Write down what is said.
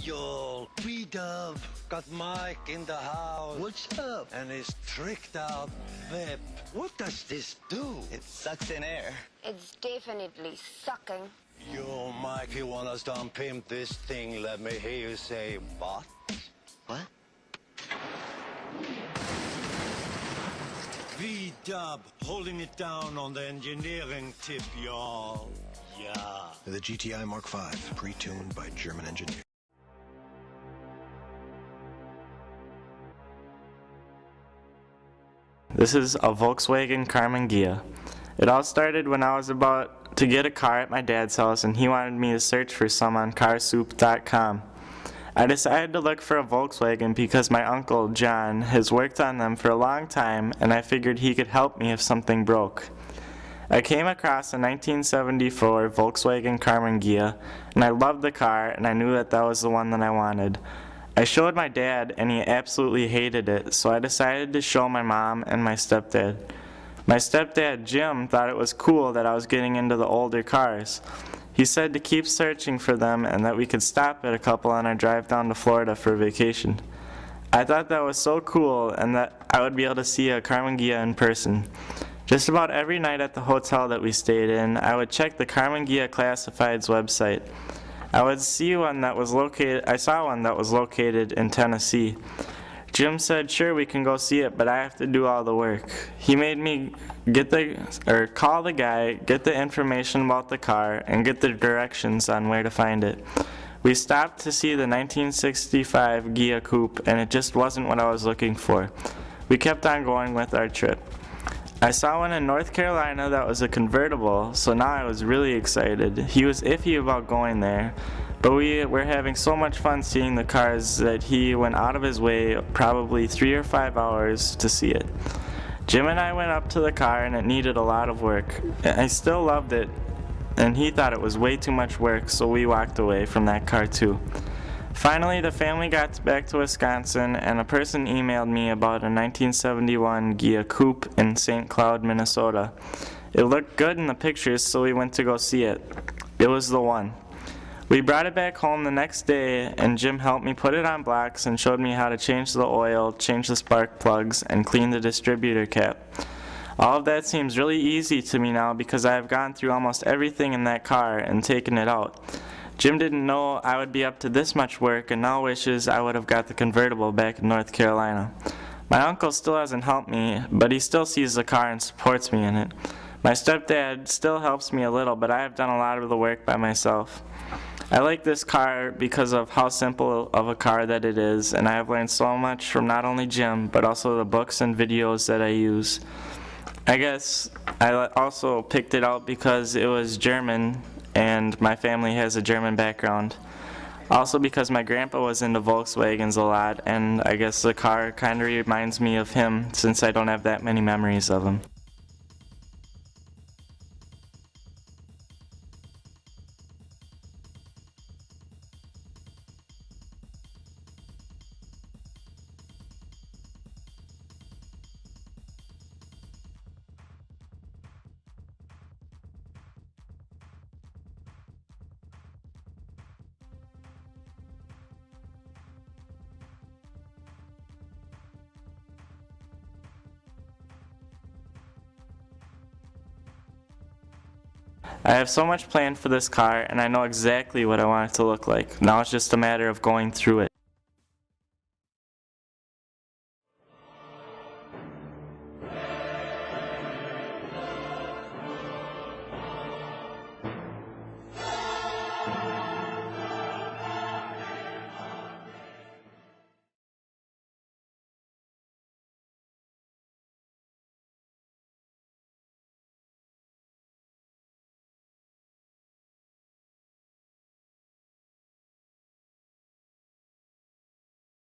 Yo, B-Dub got Mike in the house. What's up? And his tricked out whip. What does this do? It sucks in air. It's definitely sucking. Yo, Mike, you want us to unpimp this thing? Let me hear you say what? What? B-Dub holding it down on the engineering tip, y'all. Yeah. The GTI Mark V, pre-tuned by German engineers. This is a Volkswagen Karmann Ghia. It all started when I was about to get a car at my dad's house and he wanted me to search for some on carsoup.com. I decided to look for a Volkswagen because my uncle, John, has worked on them for a long time and I figured he could help me if something broke. I came across a 1974 Volkswagen Karmann Ghia and I loved the car and I knew that that was the one that I wanted. I showed my dad and he absolutely hated it, so I decided to show my mom and my stepdad. My stepdad, Jim, thought it was cool that I was getting into the older cars. He said to keep searching for them and that we could stop at a couple on our drive down to Florida for vacation. I thought that was so cool and that I would be able to see a Karmann Ghia in person. Just about every night at the hotel that we stayed in, I would check the Karmann Ghia Classifieds website. I saw one that was located in Tennessee. Jim said, sure, we can go see it, but I have to do all the work. He made me call the guy, get the information about the car, and get the directions on where to find it. We stopped to see the 1965 Ghia Coupe, and it just wasn't what I was looking for. We kept on going with our trip. I saw one in North Carolina that was a convertible, so now I was really excited. He was iffy about going there, but we were having so much fun seeing the cars that he went out of his way, probably 3 or 5 hours, to see it. Jim and I went up to the car and it needed a lot of work. I still loved it, and he thought it was way too much work, so we walked away from that car too. Finally, the family got back to Wisconsin, and a person emailed me about a 1971 Ghia Coupe in St. Cloud, Minnesota. It looked good in the pictures, so we went to go see it. It was the one. We brought it back home the next day, and Jim helped me put it on blocks and showed me how to change the oil, change the spark plugs, and clean the distributor cap. All of that seems really easy to me now because I have gone through almost everything in that car and taken it out. Jim didn't know I would be up to this much work and now wishes I would have got the convertible back in North Carolina. My uncle still hasn't helped me, but he still sees the car and supports me in it. My stepdad still helps me a little, but I have done a lot of the work by myself. I like this car because of how simple of a car that it is, and I have learned so much from not only Jim, but also the books and videos that I use. I guess I also picked it out because it was German, and my family has a German background. Also because my grandpa was into Volkswagens a lot, and I guess the car kind of reminds me of him since I don't have that many memories of him. I have so much planned for this car, and I know exactly what I want it to look like. Now it's just a matter of going through it.